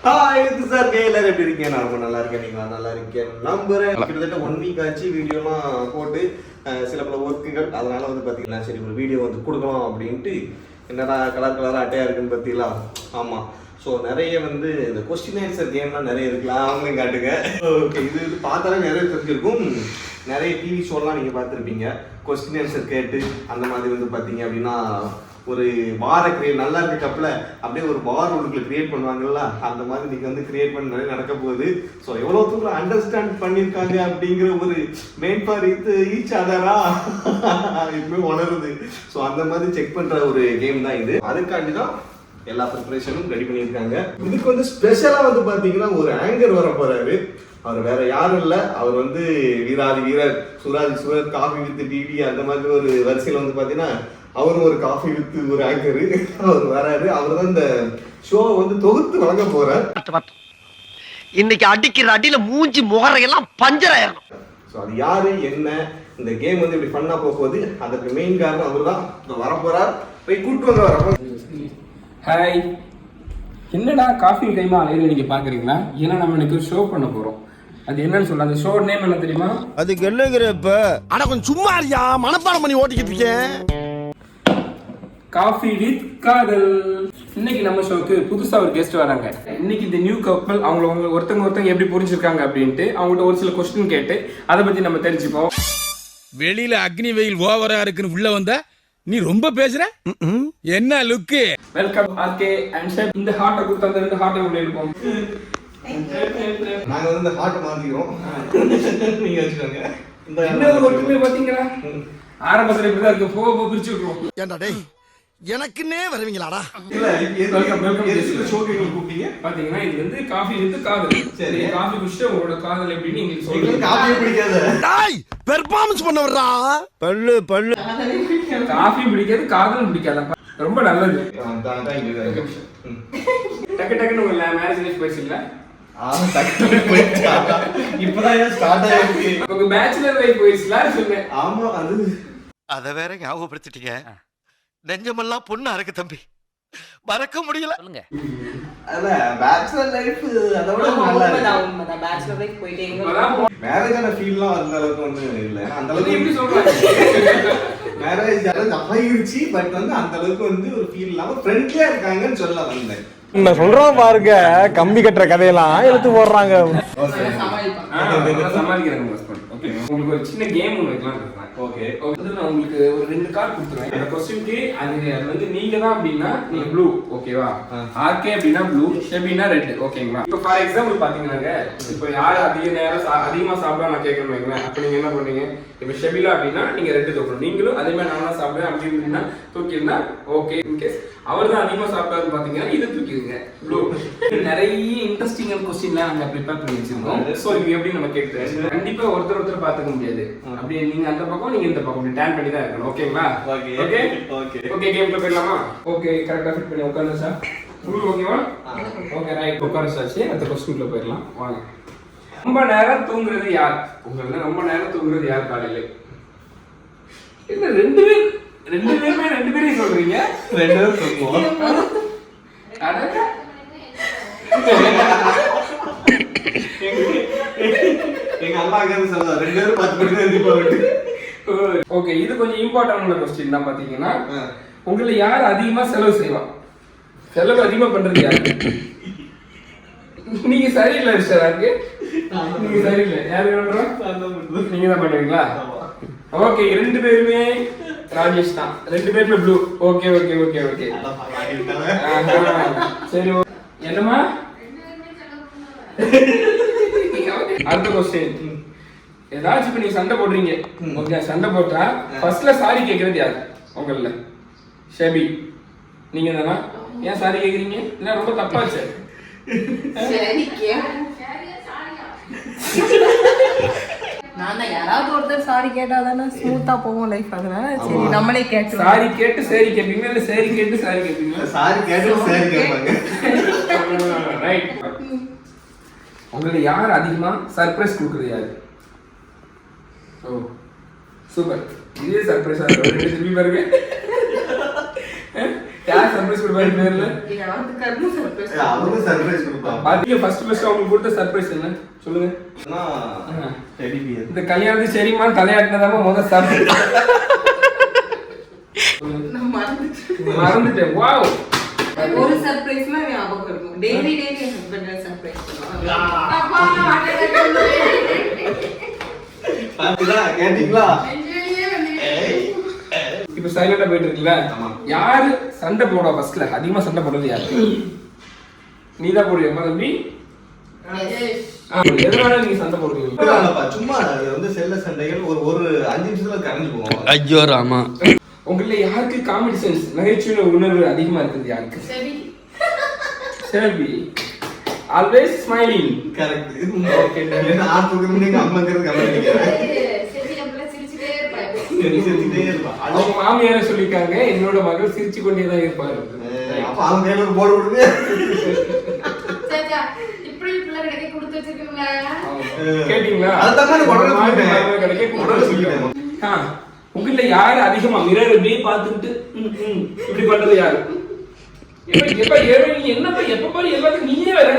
Sir எல்லாரும் எப்படி இருக்கீங்க? நான் ரொம்ப நல்லா இருக்கேன். நீங்க நல்லா இருக்கேன் நம்புறேன். கிட்டத்தட்ட 1 வீக் ஆச்சு வீடியோலாம் போட்டு சில பல ஒர்க்குகள், அதனால வந்து பார்த்தீங்கன்னா சரி ஒரு வீடியோ வந்து கொடுக்கலாம் அப்படின்ட்டு. என்னடா கலராக அட்டையாக இருக்குன்னு பார்த்தீங்களா? ஆமாம். ஸோ நிறைய வந்து இந்த கொஸ்டின் ஆன்சர் கேம்லாம் நிறைய இருக்கலாம், அவங்களையும் காட்டுங்க. ஓகே, இது பார்த்தாலே நிறைய தெரிஞ்சிருக்கும். நிறைய டிவி ஷோலாம் நீங்கள் பார்த்துருப்பீங்க. கொஸ்டின் ஆன்சர் கேட்டு அந்த மாதிரி வந்து பார்த்தீங்க அப்படின்னா ஒரு பாரை கிரியேட் நல்லா இருக்க கப்பில் அப்படியே ஒரு பார் உள்ளுக்குள்ள கிரியேட் பண்ணுவாங்கல்ல, அந்த மாதிரி நீங்கள் வந்து கிரியேட் பண்ண நிறைய நடக்க போகுது. ஸோ எவ்வளோ தூரம் அண்டர்ஸ்டாண்ட் பண்ணியிருக்காங்க அப்படிங்கிற ஒரு மெயின் ஃபார் ஈச் அதரா இப்பவே வளருது. ஸோ அந்த மாதிரி செக் பண்ணுற ஒரு கேம் தான் இது. அதுக்காண்டி தான் எல்லா ப்ரிப்பரேஷனும் ரெடி பண்ணியிருக்காங்க. இதுக்கு வந்து ஸ்பெஷலாக வந்து பார்த்தீங்கன்னா ஒரு ஆங்கர் வர போறாரு. அவர் வேற யாரும் இல்லை, அவர் வந்து வீராதி வீரர் சுராஜ் சுரத் காஃபி வித் டிடி அந்த மாதிரி ஒரு வரிசையில் வந்து பார்த்தீங்கன்னா அவரும் ஒரு காஃபி வித் ஒரு ஆங்கரு. அவர் வராரு. அவர் தான் இந்த ஷோவை வந்து தொகுத்து வழங்க போறார். இன்னைக்கு அடிக்கிற அடியில மூஞ்சி முகரையெல்லாம் பஞ்சர் ஆயிரும். ஸோ அது யாரு என்ன இந்த கேம் வந்து இப்படி பண்ணா போகுது, அதுக்கு மெயின் காரணம் அவர் தான் வரப்போறார். போய் கூட்டு வந்து வரப்போ. ஹாய், என்னடா காஃபி கைமா அலையில நீங்க பாக்குறீங்களா? ஏன்னா நம்ம இன்னைக்கு ஒரு ஷோ பண்ண போறோம். அது என்னன்னு சொல்ல, அந்த ஷோ நேம் என்ன தெரியுமா? அதுக்கு என்னங்கிறப்ப ஆனா கொஞ்சம் சும்மா இருக்கியா, மனப்பாடம் பண்ணி ஓட்டிக்கிட்டு இருக்கேன். காஃபி வித் காதல். இன்னைக்கு நம்ம ஷோக்கு புதுசா ஒரு கெஸ்ட் வராங்க. இன்னைக்கு இந்த நியூ கப்பல் அவங்க ஒருத்தங்க எப்படி புரிஞ்சிருக்காங்க அப்படின்ட்டு அவங்கள்ட்ட ஒரு சில கொஸ்டின் கேட்டு அதை பத்தி நம்ம தெரிஞ்சுப்போம். வெளியில அக்னி வெயில் ஓவரா இருக்குன்னு உள்ள வந்தா நீ ரொம்ப பேசுற. என்ன look? Welcome RK and chef. இந்த ஹார்ட்டை கொடுத்து அந்த 2 ஹார்ட்டை உள்ள எடுப்போம். நாங்க வந்து இந்த ஹார்ட் மாத்திக்கிறோம், நீங்க வச்சுக்கோங்க. இந்த இன்னொரு ஒற்றுமை பாத்தீங்களா? ஆரம்பத்துல இப்படிதான் இருக்கு, போக பிரிச்சு விட்டுருவோம். ஏண்டா டேய், எனக்குன்னே வருவீங்களாடா? இல்ல வெல்கம் ஷோக்கு கூப்பிட்டீங்க. பாத்தீங்கன்னா இது வந்து காஃபி வித் காதல். சரி, காஃபி குடிச்சிட்டு உங்களோட காதல் எப்படின்னு நீங்க சொல்லுங்க. காஃபி பிடிக்காத டாய் பெர்ஃபார்மன்ஸ் பண்ண வர்றா. பல்லு காஃபி பிடிக்காது, காதல் பிடிக்காத. ரொம்ப நல்லது. டக்கு டக்குன்னு உங்க மேரேஜ் லைஃப் போயிடுச்சுல்ல? இப்பதான் ஸ்டார்ட் ஆயிருக்கு. உங்க பேச்சுலர் லைஃப் போயிடுச்சுல சொல்லுங்க. ஆமா, அது அத வேற ஞாபகப்படுத்திட்டீங்க. நெஞ்சமெல்லாம் பொண்ணா இருக்கு தம்பி, மறக்க முடியல. சொல்லுங்க. அல்ல பேச்சுலர் லைஃப் அதோட நல்லா இருக்கு. உண்மைதான், பேச்சுலர் லைஃப் போயிட்டே மேரேஜான ஃபீல்லாம் அந்த அளவுக்கு ஒன்றும் இல்லை. அந்த அளவுக்கு எப்படி சொல்றாங்க? மேரேஜ் ஆகிருச்சு, பட் வந்து அந்த அளவுக்கு வந்து ஒரு ஃபீல் இல்லாம ஃப்ரெண்ட்லியா இருக்காங்கன்னு சொல்ல வந்தேன். நான் சொல்றோம் பாருங்க, கம்பி கட்டுற கதையெல்லாம் எடுத்து போடுறாங்க. சமாளிக்கிறாங்க. உங்களுக்கு ஒரு சின்ன கேம் ஒன்று வைக்கலாம் இருக்கேன். ஓகே, நான் உங்களுக்கு ஒரு 2 கார்டு கொடுத்துருவேன். அந்த கொஸ்டினுக்கு அது வந்து நீங்க தான் அப்படின்னா நீங்க ப்ளூ, ஓகேவா? ஆர்கே அப்படின்னா ப்ளூ, ஷெபினா ரெட், ஓகேங்களா? இப்போ ஃபார் எக்ஸாம்பிள் பாத்தீங்கன்னாங்க, இப்போ யாரு அதிகமா சாப்பிடா நான் கேட்கணும் வைங்களேன். அப்ப நீங்க என்ன பண்ணுவீங்க? இப்போ ஷெபிலா அப்படின்னா நீங்க ரெட் தூக்கணும். நீங்களும் அதே மாதிரி நானும் சாப்பிடுவேன் அப்படின்னா தூக்கிருந்தா ஓகே. இன்கேஸ் அவர் தான் அதிகமா சாப்பிட்டாருன்னு பாத்தீங்கன்னா இதை தூக்கிடுங்க, ப்ளூ. நிறைய இன்ட்ரெஸ்டிங்கான கொஸ்டின்லாம் நாங்க ப்ரிப்பேர் பண்ணி வச்சிருக்கோம். ஸோ இது எப்படி நம்ம கேட்குறேன், கண்டிப்பா ஒருத்தர் பார்த்துக்க முடியாது. அப்படியே நீங்க அந்த பக்கம் நீங்க இந்த பக்கம் டேன் பண்ணி தான் இருக்கணும், ஓகேங்களா? Okay okay okay okay. கேம்ல போயிடலாமா? ஓகே, கரெக்டா ஃபிட் பண்ணி உட்காருங்க சார். உங்களுக்கு ஓகேவா? ஓகே ரைட், உட்காருச்சாச்சு. அடுத்த கொஸ்டின்ல போயிடலாம் வாங்க. ரொம்ப நேரம் தூங்குறது யார்? உங்கள ரொம்ப நேரம் தூங்குறது யார் காலையில? இல்ல ரெண்டு பேரையும் சொல்றீங்க. 2 பேரும் தூங்குவோம். எங்க அம்மா கேட்டு சொல்லுவா 2 பேரும் 10 மணி நேரம் எந்திரிப்பா விட்டு. ஓகே, இது கொஞ்சம் இம்பார்ட்டன்டான क्वेश्चन தான். பாத்தீங்கன்னா உங்களை யார் அதிகமா செலவு செய்வா? செலவு அதிகமா பண்றது யாரு? நீங்க சரியில்லை சார். நீங்க சரியில்லை. யாரு பண்றா? நீங்க தான் பண்ணுவீங்களா? ஓகே, 2 பேருமே ராஜேஷ் தான். 2 பேருமே blue. Okay okay okay okay. சரி, என்னமா? அடுத்த क्वेश्चन. ஏதாச்சும் இப்ப நீங்க சண்டை போடுறீங்க, ஓகே? சண்டை போட்டா ஃபர்ஸ்ட்ல சாரி கேக்குறது யாரு? உங்கள ஷெபி, நீங்க தானா? ஏன் சாரி கேக்குறீங்க? இல்ல ரொம்ப தப்பாச்சு. நான் தான் யாராவது ஒருத்தர் சாரி கேட்டாதானே ஸ்மூத்தா போகும் லைஃப். அதனால சரி நம்மளே கேட்டு சாரி கேட்டு சரி கேப்பீங்களா இல்ல சரி கேட்டு சாரி கேப்பீங்களா? சாரி கேட்டு சரி கேட்பாங்க. ரைட். உங்களுக்கு யார் அதிகமா சர்ப்ரைஸ் கொடுக்குறது யாரு? ஓ சூப்பர், இதே சர்ப்ரைஸா இருக்கு. திரும்பி பாருங்க, யார் சர்ப்ரைஸ் கொடுப்பாரு பேர்ல? யாருக்காவது surprise. அவரும் சர்ப்ரைஸ் கொடுப்பாங்க. பாத்தீங்க ஃபர்ஸ்ட் அவங்களுக்கு கொடுத்த சர்ப்ரைஸ் என்ன சொல்லுங்க. Teddy bear. இந்த கல்யாணத்துக்கு சரிமா தலையாட்டினதாம முதல் சர்ப்ரைஸ். நான் மறந்துட்டேன். வாவ். ஒரு சர்ப்ரைஸ்னா ஞாபகம் இருக்கும். டெய்லி என் ஹஸ்பண்ட் சர்ப்ரைஸ் பண்ணுவாங்க. அப்பா பாத்தீங்களா கேட்டிங்களா? இப்ப சைலண்டா போயிட்டு இருக்கீங்களா? யாரு சண்டை போடுவா ஃபர்ஸ்ட்ல? அதிகமா சண்டை போடுறது யாரு? நீதான் போடுவியம்மா தம்பி? எதனால நீங்க சண்டை போடுவீங்க? சும்மா அது வந்து செல்ல சண்டைகள் ஒரு 5 நிமிஷத்துல கரைஞ்சு போவோம். ஐயோ ராமா. உங்கள யாருக்கு காமெடி சென்ஸ் நகைச்சுவை உணர்வு அதிகமா இருக்குது யாருக்கு? Selvi. Always smiling. Correct. Okay நான் தூக்குறது நீங்க அம்மாங்கிறது கவனிக்கிறேன். அவங்க மாமியார சொல்லிருக்காங்க என்னோட மகள் சிரிச்சு கொண்டே தான் இருப்பாரு. அப்ப அவங்க மேல ஒரு போர்டு விடுங்க. கேட்டீங்களா? அதான் கிடைக்க உங்கள்ல யாரு அதிகமா மிரர் அப்படியே பார்த்துட்டு இப்படி பண்றது யாரு? என்னப்பா எப்ப பாரு எல்லாத்தையும் நீயே வர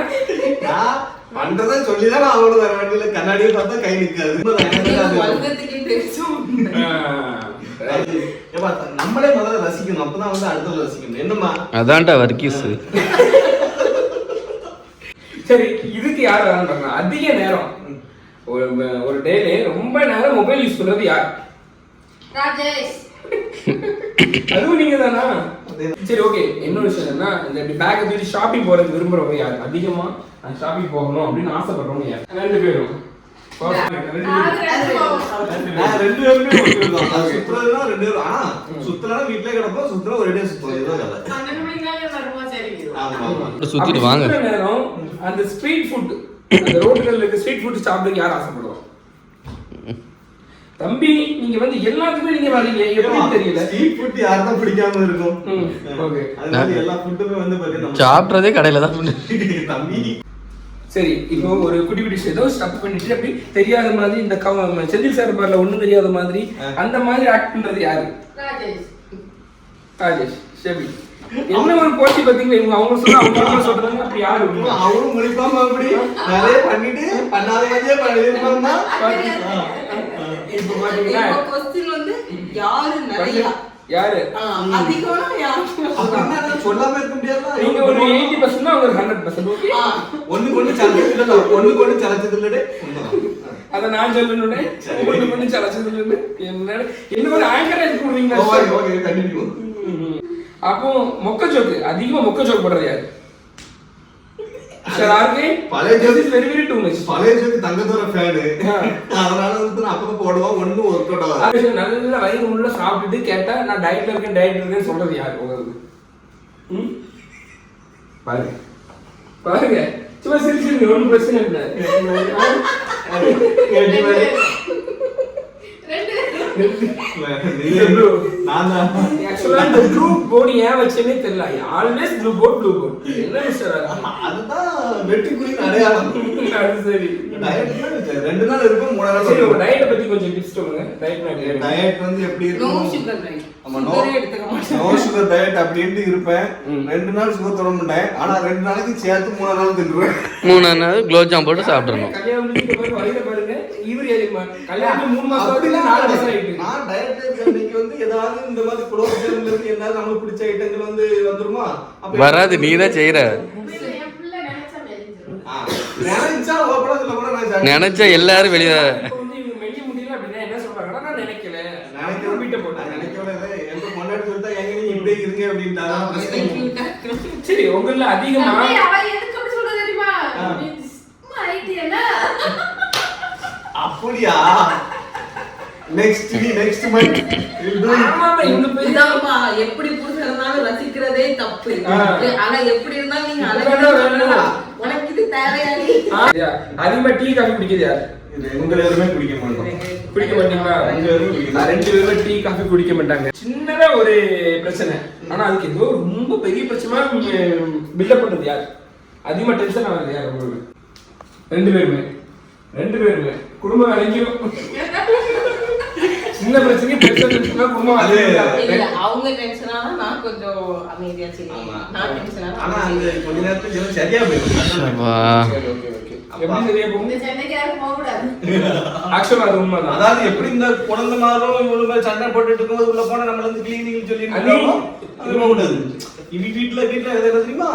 பண்றத சொல்லிதான் நான் அவனோட வர வேண்டிய கண்ணாடியை பார்த்தா கை நிக்காது. நம்மளே முதல்ல ரசிக்கணும், அப்பதான் வந்து அடுத்தவங்க ரசிக்கணும். என்னமா அதான்டா வர்க்கீஸ். சரி, இதுக்கு யார் வராங்க? அதிக நேரம் ஒரு டேல ரொம்ப நேரம் மொபைல் யூஸ் பண்றது யார்? ராஜேஷ். அதுவும் நீங்க தானா? சரி ஓகே. இன்னொரு விஷயம் என்ன, இந்த பேக் தூக்கி ஷாப்பிங் போறது விரும்புறவங்க யார்? அதிகமா ஷாப்பிங் போகணும் அப்படின்னு ஆசைப்படுறவங்க யார்? 2 பேரும். சுத்திட்டு வாங்க. அந்த ஸ்ட்ரீட் ஃபுட், அந்த ரோட்ல இருக்க ஸ்ட்ரீட் ஃபுட் சாப்பிட யார் ஆசைப்படுவாங்க? தம்பி நீங்க வந்து எல்லாத்துக்குமே நீங்க வரீங்க, எப்படி தெரியல? ஸ்ட்ரீட் ஃபுட் யாருக்கு தான் பிடிக்காம இருக்கும்? ஓகே, அதனால எல்லா ஃபுட்டுமே வந்து பாத்தீங்கன்னா சாப்பிட்றதே கடையில தான் தம்பி. சரி, இப்போ ஒரு குட்டி குட்டி ஏதோ ஸ்டப் பண்ணிட்டு அப்படி தெரியாத மாதிரி இந்த செந்தில் சார் பாருல ஒண்ணும் தெரியாத மாதிரி அந்த மாதிரி ஆக்ட் பண்றது யாரு? ராஜேஷ். ஷெபி. என்ன ஒரு போட்டி பாத்தீங்களா? இவங்க அவங்க சொன்னா அவங்க சொல்றாங்க, அப்படி யாரு? அவரும் முடிப்பாம அப்படி நிறைய பண்ணிட்டு பண்ணாத மாதிரியே பண்ணிருப்பாங்க. இப்போ பாத்தீங்கன்னா क्वेश्चन வந்து யாரு நிறைய யாரு அதிகமா யாரு சொல்லாம இருக்க முடியாது. நீங்க ஒரு 80% அவங்க 100%. ஓகே, ஒண்ணு சலச்சது இல்லடே. அத நான் சொல்லணும்னே. ஒண்ணு சலச்சது இல்ல. என்ன ஒரு ஆங்கரேஜ் கொடுவீங்க. Okay continue. அப்போ மொக்க ஜோக், அதிகமா மொக்க ஜோக் போடுறது யாரு? பழைய ஜோக்கு தங்கத்தோட ஃபேனு, அதனால வந்து அப்ப போடுவோம். ஒண்ணும் ஒர்க் அவுட் ஆகாது. நல்ல வயிறு உள்ள சாப்பிட்டுட்டு கேட்டா நான் டயட்ல இருக்கேன் சொல்றது யாரு உங்களுக்கு? பாருங்க பாருங்க, சும்மா சிரிச்சிருங்க, ஒன்றும் பிரச்சனை இல்லை. ஏன் வச்சேனே தெரியல. Always blue board. என்ன மிஸ்டர், அதுதான் வெற்றிக்குரிய அடையாளம். அது சரி. 2 நாள் இருக்கும், 3 நாள். சரி, உங்க டயட் பத்தி கொஞ்சம் டிப்ஸ் சொல்லுங்க. டயட் வந்து எப்படி இருக்கும்? No sugar diet. ஆமா, நோ சுகர் டயட் அப்படினு இருப்பேன். 2 நாள் சுகர் தொட மாட்டேன். ஆனா 2 நாளைக்கு சேர்த்து 3 நாள் தின்றுவேன். 3 நாள் குலோப் ஜாம் போட்டு சாப்பிடணும். கல்யாணம் முடிஞ்சு போய் வயிறு பாருங்க. இவர் ஏறிமா கல்யாணம் 3 மாசம் ஆகுது, 4 மாசம் ஆயிட்டு. நான் டயட்ல இருக்கேன். வந்து ஏதாவது இந்த மாதிரி குலோப் ஜாம்ல இருந்து என்ன நமக்கு பிடிச்ச ஐட்டங்கள் வந்து வந்துருமா? வராது, நீ தான் செய்யற. நினைச்சா எல்லாரும் வெளியே மெல்ல முடியல அப்படின்னா என்ன சொல்றாங்கன்னா, நான் நினைக்கல வீட்டை போட்டேன். சரி, உங்கள அதிகமா அப்படியா? நெக்ஸ்ட் மந்த் எப்படி புடிச்சிருந்தாலும் ரசிக்கிறதே தப்பு. ஆனா எப்படி இருந்தாலும் நீங்க அழகா உனக்கு இது தேவையாடி. அதிகமா டீ காஃபி குடிக்கிறது யாரு? உங்களை எதுவுமே குடிக்க மாட்டோம். குடிக்க மாட்டீங்களா? 2 பேரும் டீ காஃபி குடிக்க மாட்டாங்க. சின்னதா ஒரு பிரச்சனை, ஆனா அதுக்கு ஏதோ ரொம்ப பெரிய பிரச்சனை பில்டப் பண்றது யாரு? அதிகமா டென்ஷன் ஆகுது யாரு உங்களுக்கு? 2 பேருமே குடும்பம் அழைக்கிறோம். சின்ன சின்ன பிரச்சனைக்கு பெருசா பிரச்சனை குடும்பம் அது இல்ல அவங்க டென்ஷனானா நான் கொஞ்சம் அமைதியா சரி நான் டென்ஷனானா ஆனா அந்த கொஞ்ச நேரத்துக்கு எல்லாம் சரியா போயிடும். ஓகே எப்படி சரியா போகும்? இந்த சண்டைக்கு யாரும் போக கூடாது. ஆக்சுவலா அது உண்மைதான். அதாவது எப்படி இந்த குழந்தை மாறும் இவ்வளவு பேர் சண்டை போட்டுட்டு இருக்கும்போது உள்ள போனா நம்மள வந்து கிளீனிங் சொல்லி அது கூடாது. இவங்க வீட்டுல எது தெரியுமா,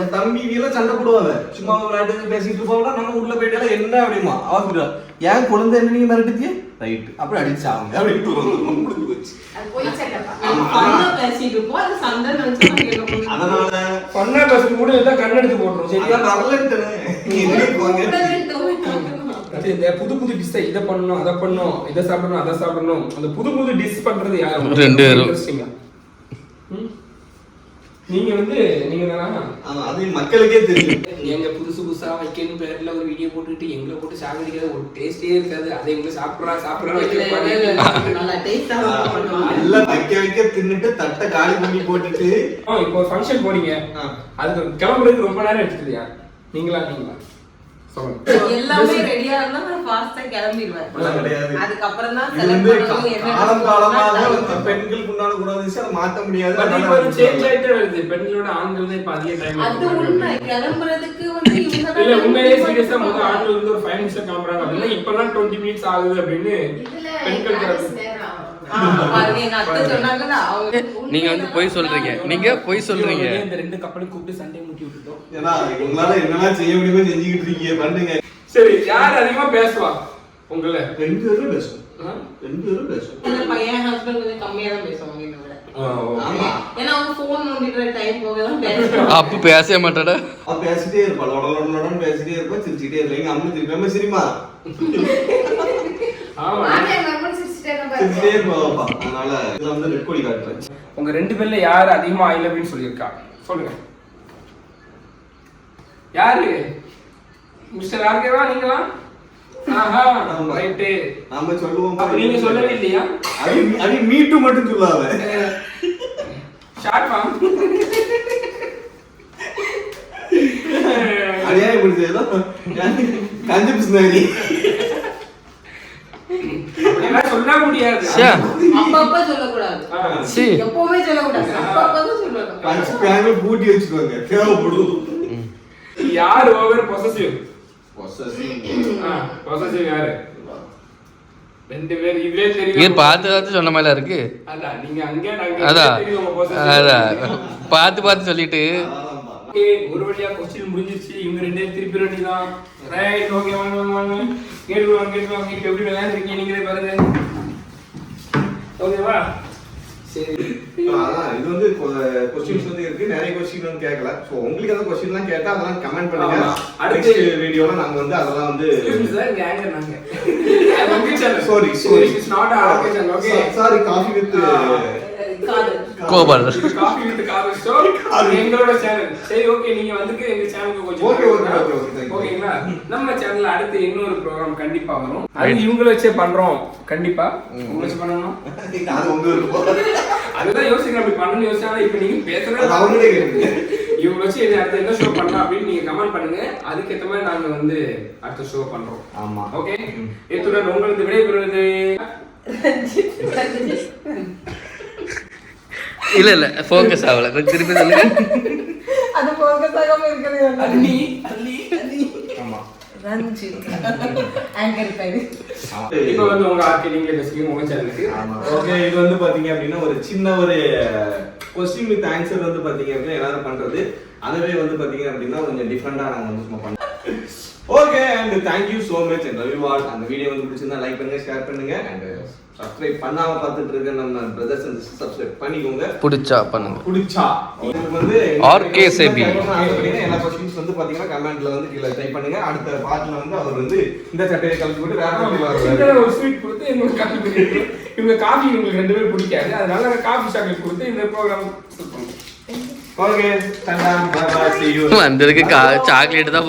என் தம்பி எல்லாம் சண்டை போடுவாங்க. சும்மா விளையாட்டு பேசிட்டு போவாங்க. நம்ம உள்ள போயிட்டாலும் என்ன அப்படிமா அவங்க ஏன் குழந்தை என்ன நீங்க மிரட்டுச்சு ரைட் அப்படி அடிச்சாங்க அப்படின்னு முடிஞ்சு போச்சு. அது போய் சண்டைப்பா. நம்ம பேசிட்டு இருப்போம் அது சண்டை நினைச்சு நம்ம கேட்க போறோம். அதனால பண்ணா பேசுறது கூட ஏதோ கண்ணெடுத்து போட்டுரும். சரியா வரலன்ட்டு இந்த புது டிஷ் இதை பண்ணணும் அதை பண்ணணும் இதை சாப்பிடணும் அதை சாப்பிடணும் அந்த புது டிஷ் பண்றது யாரும் ரெண்டு பேரும். இன்ட்ரெஸ்டிங்கா நீங்க தானா அது மக்களுக்கே தெரியும். எங்க புதுசா வைக்கணும் பேர்ல ஒரு வீடியோ போட்டுட்டு எங்களை போட்டு சாப்பிடுறது ஒரு டேஸ்டே இருக்காது. அதை இவங்க சாப்பிடுறா நல்லா டேஸ்டா பண்ணுவாங்க. எல்லாம் வைக்க தின்னுட்டு தட்டை காலி பண்ணி போட்டுட்டு இப்போ ஒரு ஃபங்க்ஷன் போறீங்க, அதுக்கு கிளம்புறதுக்கு ரொம்ப நேரம் எடுத்துக்கிறியா? நீங்களா சொல்லுங்க. எல்லாமே ரெடியா இருந்தா நான் ஃபாஸ்டா கிளம்பிடுவேன். கிடையாது. அதுக்கப்புறம் தான் இது வந்து காலமாக வந்து பெண்களுக்கு உண்டான குணாதிசயம் அதை மாற்ற முடியாது. இப்போ சேஞ்ச் ஆயிட்டே வருது. பெண்களோட ஆண்கள் தான் இப்ப அதிக டைம் அது உண்மை. கிளம்புறதுக்கு வந்து இவங்க இல்ல உண்மையிலேயே சீரியஸா முதல்ல ஆண்கள் வந்து ஒரு 5 நிமிஷம் கிளம்புறாங்க அப்படின்னா இப்பெல்லாம் 20 மினிட்ஸ் ஆகுது அப்படின்னு பெண்கள் நீங்க வந்து பொய் சொல்றீங்க. நீங்க பொய் சொல்றீங்க. இந்த ரெண்டு கப்பலும் கூப்பிட்டு சண்டை மூட்டி விட்டுட்டோம். ஏன்னா உங்களால என்னெல்லாம் செய்ய முடியுமோ செஞ்சுக்கிட்டு இருக்கீங்க பண்ணுங்க. சரி, யார் அதிகமா பேசுவா உங்கள? 2 பேரும் பேசுவோம். 2 பேரும் பேசுவோம். இந்த பையன் ஹஸ்பண்ட் கொஞ்சம் கம்மியா தான் பேசுவாங்க என்ன விட. ஆமா. ஏன்னா அவங்க போன் நோண்டிட்டு டைம் போக தான் பேசுவாங்க. அப்ப பேசவே மாட்டாடா. அவ பேசிட்டே இருப்பா, லொடலொடலொடன்னு பேசிட்டே இருப்பா, சிரிச்சிட்டே இருப்பா. எங்க அம்மா திருப்பி சரிமா ஆமா, சிரிச்சிட்டே இருப்பாப்பா. அதனால இதுல வந்து ரெட் கோழி காட்டுறேன். உங்க 2 பேர்ல யார் அதிகமா ஐ லவ் யூ சொல்லிருக்கா சொல்லுங்க. யாரு? மிஸ்டர் ஆர்கேவா நீங்களா? ஆஹா ரைட். நாம சொல்லுவோம். அப்ப நீங்க சொல்லவே இல்லையா? அது மீட்டு மட்டும் சொல்லாத. Short form. அதே இப்படி ஏதோ கஞ்சி பிஸ்னரி எல்லாம் சொல்ல முடியாது. அப்பப்ப சொல்லக்கூடாது. சி எப்பவுமே சொல்லக்கூடாது. அப்பப்ப தான் சொல்லணும். பஞ்ச் பேங்க்ல பூட்டி வச்சுக்கோங்க. தேவைப்படும். யார் ஓவர் பொசசிவ்? பொசசிவ் பொசசிவ் யாரு? 2 பேர் இதுவே தெரியும். நீங்க பார்த்து சொன்ன மாதிரி இருக்கு. அதான் நீங்க அங்கே நாங்க அதான் தெரியும் உங்க பொசசிவ். அதான் பார்த்து சொல்லிட்டு ஓகே, ஒரு வழியா क्वेश्चन முடிஞ்சிருச்சு. இவங்க 2 பேரும் திருப்பி வேண்டியதான். ரைட், ஓகே, வாங்க கேட்குவாங்க. இப்போ எப்படி விளையாண்டுருக்கீங்க நீங்களே பாருங்க. ஓகேவா? சரி, அதான் இது வந்து क्वेश्चंस வந்து இருக்கு. நிறைய क्वेश्चन வந்து கேட்கல. சோ உங்களுக்கு அந்த क्वेश्चनலாம் கேட்டா அதெல்லாம் கமெண்ட் பண்ணுங்க. அடுத்த வீடியோல நாங்க வந்து அதெல்லாம் வந்து சார் கேங்க நாங்க okay channel sorry it's not a channel. Okay sorry coffee with Gopal coffee with Kadhal show எங்களோட சேனல். சரி, ஓகே, நீங்க வந்துக்கு எங்க சேனலுக்கு கொஞ்சம் ஓகே ஓகேங்களா? நம்ம சேனல்ல அடுத்து இன்னொரு ப்ரோகிராம் கண்டிப்பா வரும். அது இவங்கள வச்சே பண்றோம். கண்டிப்பா உங்களை வச்சு பண்ணணும். அது உங்க விருப்பம். அதுதான் யோசிக்கிறேன். அப்படி பண்ணணும்னு யோசிச்சாலும் இப்ப நீங்க பேசுறது அவங்களே கேளுங்க. இவங்க வச்சு இது அடுத்து என்ன ஷோ பண்ணலாம் அப்படின்னு நீங்க கமெண்ட் பண்ணுங்க. அதுக்கேற்ற மாதிரி நாங்க வந்து அடுத்த ஷோ பண்றோம். ஆமா, ஓகே. இத்துடன் உங்களுக்கு விடைபெறுவது இல்ல ஃபோக்கஸ் ஆகல. திருப்பி சொல்லுங்க. அது ஃபோக்கஸ் ஆகாம இருக்குது. அள்ளி ஆமா ரஞ்சி ஆங்கர் பைடு. இப்போ வந்து உங்க ஆர்கே நீங்க பேசுறீங்க உங்க சேனலுக்கு. ஆமா, ஓகே. இது வந்து பாத்தீங்க அப்படின்னா ஒரு சின்ன ஒரு क्वेश्चन வித் ஆன்சர் வந்து பாத்தீங்க அப்படின்னா எல்லாரும் பண்றது. அதுவே வந்து பாத்தீங்க அப்படின்னா கொஞ்சம் டிஃபரெண்டா நாங்க வந்து சும்மா பண்ணோம். Okay, and thank you so much and love you all. அந்த வீடியோ வந்து பிடிச்சிருந்தா லைக் பண்ணுங்க, ஷேர் பண்ணுங்க, and சப்ஸ்கிரைப் பண்ணாம பார்த்துட்டு இருக்க நம்ம பிரதர்ஸ் அண்ட் சிஸ்டர்ஸ் சப்ஸ்கிரைப் பண்ணிக்கோங்க. பிடிச்சா பண்ணுங்க. பிடிச்சா உங்களுக்கு வந்து RKCB எல்லா क्वेश्चंस வந்து பாத்தீங்கன்னா கமெண்ட்ல வந்து கீழ டைப் பண்ணுங்க. அடுத்த பார்ட்ல வந்து அவர் வந்து இந்த சட்டையை கலந்து போட்டு வேற ஒரு ஸ்வீட் கொடுத்து எங்களுக்கு காஃபி பண்ணிட்டு இவங்க காஃபி உங்களுக்கு 2 பேரும் பிடிக்காது. அதனால நான் காஃபி சாக்லேட் கொடுத்து இந்த program okay, tata, bye bye, see you. வந்ததுக்கு சாக்லேட் தான்